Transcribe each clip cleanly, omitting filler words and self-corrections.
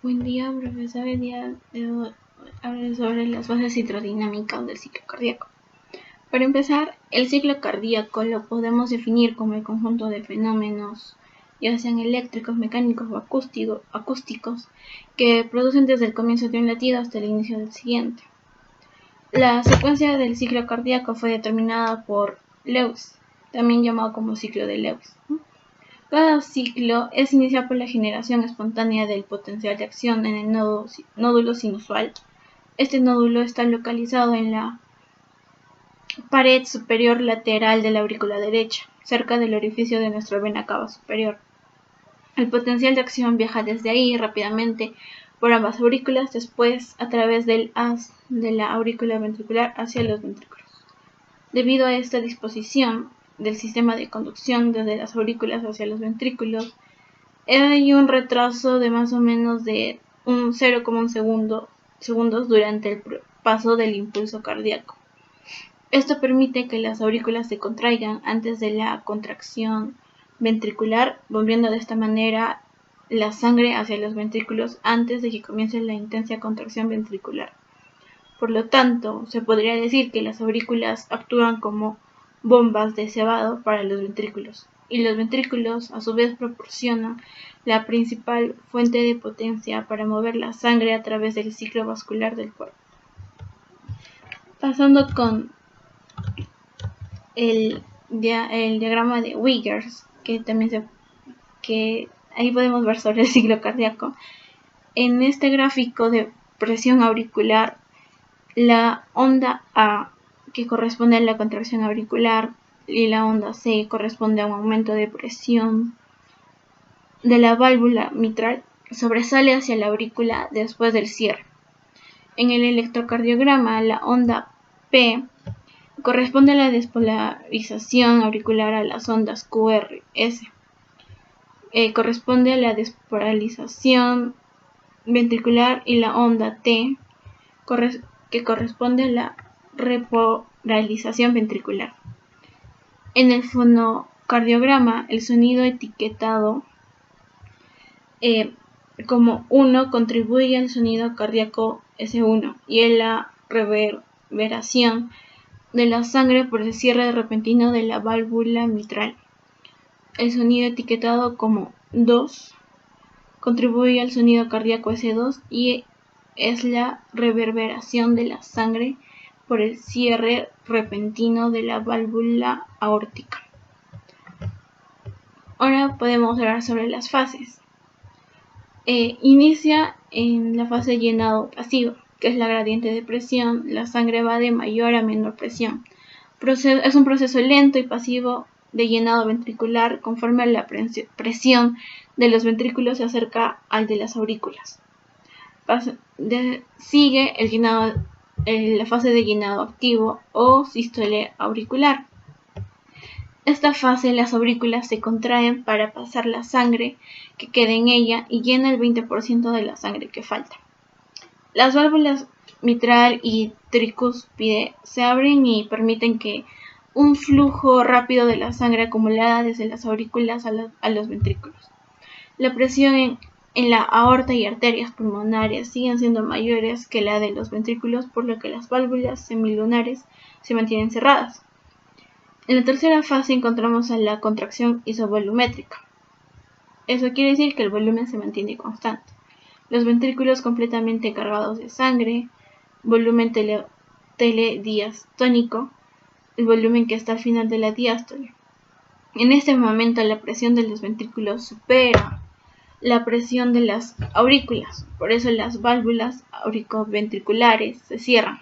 Buen día, profesor. El día de hoy hablaré sobre las fases hidrodinámicas del ciclo cardíaco. Para empezar, el ciclo cardíaco lo podemos definir como el conjunto de fenómenos, ya sean eléctricos, mecánicos o acústicos, que producen desde el comienzo de un latido hasta el inicio del siguiente. La secuencia del ciclo cardíaco fue determinada por Lewis, también llamado como ciclo de Lewis. Cada ciclo es iniciado por la generación espontánea del potencial de acción en el nódulo sinusal. Este nódulo está localizado en la pared superior lateral de la aurícula derecha, cerca del orificio de nuestra vena cava superior. El potencial de acción viaja desde ahí rápidamente por ambas aurículas, después a través del haz de la aurícula ventricular hacia los ventrículos. Debido a esta disposición del sistema de conducción desde las aurículas hacia los ventrículos, hay un retraso de más o menos de 0,1 segundos durante el paso del impulso cardíaco. Esto permite que las aurículas se contraigan antes de la contracción ventricular, volviendo de esta manera la sangre hacia los ventrículos antes de que comience la intensa contracción ventricular. Por lo tanto, se podría decir que las aurículas actúan como bombas de cebado para los ventrículos, y los ventrículos a su vez proporcionan la principal fuente de potencia para mover la sangre a través del ciclo vascular del cuerpo. Pasando con el diagrama de Wiggers, que ahí podemos ver sobre el ciclo cardíaco. En este gráfico de presión auricular, la onda A, que corresponde a la contracción auricular, y la onda C corresponde a un aumento de presión de la válvula mitral, sobresale hacia la aurícula después del cierre. En el electrocardiograma, la onda P corresponde a la despolarización auricular a las ondas QRS. Corresponde a la despolarización ventricular, y la onda T que corresponde a la repolarización ventricular. En el fonocardiograma, el sonido etiquetado como 1 contribuye al sonido cardíaco S1 y a la reverberación de la sangre por el cierre repentino de la válvula mitral. El sonido etiquetado como 2 contribuye al sonido cardíaco S2 y es la reverberación de la sangre por el cierre repentino de la válvula aórtica. Ahora podemos hablar sobre las fases. Inicia en la fase de llenado pasivo, que es la gradiente de presión. La sangre va de mayor a menor presión. Es un proceso lento y pasivo de llenado ventricular conforme a la presión de los ventrículos se acerca al de las aurículas. Sigue la fase de llenado activo o sístole auricular. Esta fase las aurículas se contraen para pasar la sangre que queda en ella y llena el 20% de la sangre que falta. Las válvulas mitral y tricúspide se abren y permiten que un flujo rápido de la sangre acumulada desde las aurículas a los ventrículos. La presión en la aorta y arterias pulmonares siguen siendo mayores que la de los ventrículos, por lo que las válvulas semilunares se mantienen cerradas. En la tercera fase encontramos a la contracción isovolumétrica. Eso quiere decir que el volumen se mantiene constante. Los ventrículos completamente cargados de sangre, volumen telediastónico, el volumen que está al final de la diástole. En este momento la presión de los ventrículos supera la presión de las aurículas, por eso las válvulas auricoventriculares se cierran.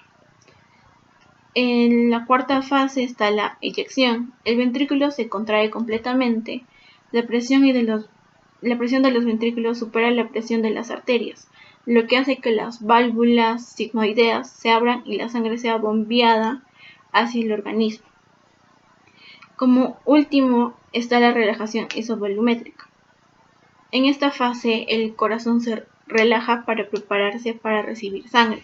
En la cuarta fase está la eyección. El ventrículo se contrae completamente. La presión de los ventrículos supera la presión de las arterias, lo que hace que las válvulas sigmoideas se abran y la sangre sea bombeada hacia el organismo. Como último está la relajación isovolumétrica. En esta fase el corazón se relaja para prepararse para recibir sangre.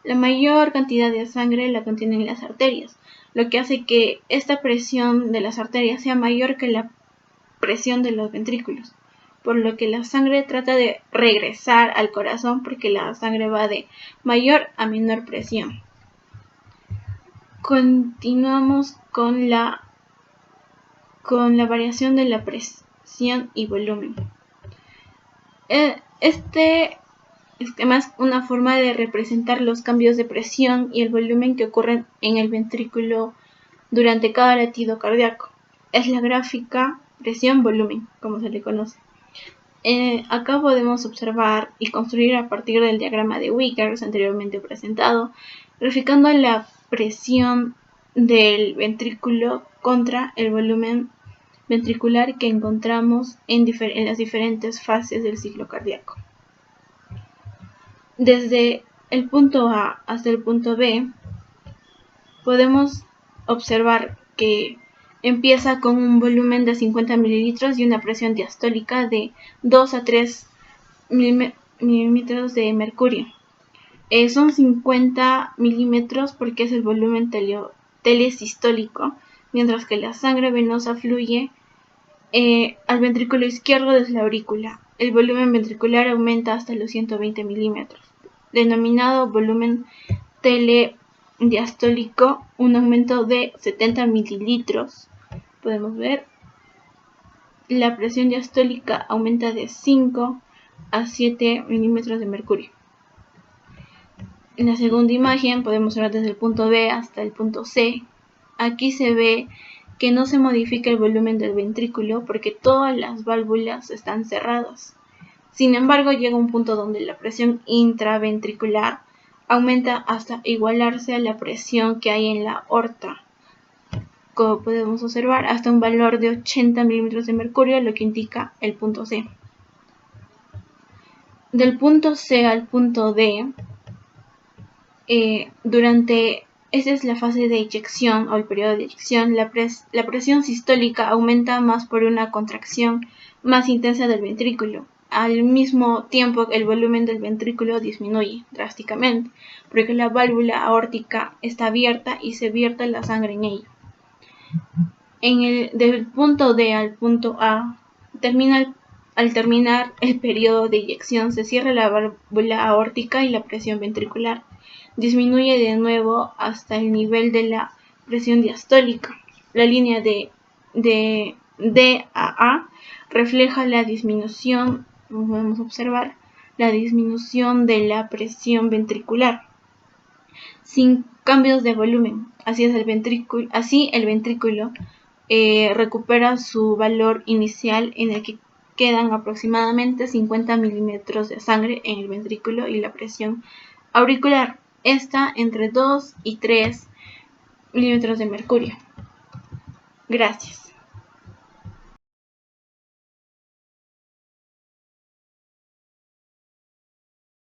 La mayor cantidad de sangre la contienen las arterias, lo que hace que esta presión de las arterias sea mayor que la presión de los ventrículos. por lo que la sangre trata de regresar al corazón porque la sangre va de mayor a menor presión. Continuamos con la variación de la presión y volumen. Este esquema es una forma de representar los cambios de presión y el volumen que ocurren en el ventrículo durante cada latido cardíaco. Es la gráfica presión-volumen, como se le conoce. Acá podemos observar y construir a partir del diagrama de Wickers anteriormente presentado, graficando la presión del ventrículo contra el volumen ventricular que encontramos en las diferentes fases del ciclo cardíaco. Desde el punto A hasta el punto B podemos observar que empieza con un volumen de 50 mililitros y una presión diastólica de 2 a 3 milímetros de mercurio. Son 50 milímetros porque es el volumen telesistólico, mientras que la sangre venosa fluye al ventrículo izquierdo desde la aurícula. El volumen ventricular aumenta hasta los 120 milímetros, denominado volumen telediastólico, un aumento de 70 mililitros. Podemos ver la presión diastólica aumenta de 5 a 7 milímetros de mercurio. En la segunda imagen podemos ver desde el punto B hasta el punto C. Aquí se ve que no se modifica el volumen del ventrículo porque todas las válvulas están cerradas. Sin embargo, llega un punto donde la presión intraventricular aumenta hasta igualarse a la presión que hay en la aorta. Como podemos observar, hasta un valor de 80 milímetros de mercurio, lo que indica el punto C. Del punto C al punto D, esta es la fase de eyección o el periodo de eyección. La presión sistólica aumenta más por una contracción más intensa del ventrículo. Al mismo tiempo, el volumen del ventrículo disminuye drásticamente porque la válvula aórtica está abierta y se vierte la sangre en ella. Del punto D al punto A, al terminar el periodo de eyección, se cierra la válvula aórtica y la presión ventricular disminuye de nuevo hasta el nivel de la presión diastólica. La línea de D a A refleja la disminución, como podemos observar, la disminución de la presión ventricular sin cambios de volumen. Así el ventrículo recupera su valor inicial, en el que quedan aproximadamente 50 milímetros de sangre en el ventrículo y la presión auricular está entre 2 y 3 milímetros de mercurio. Gracias.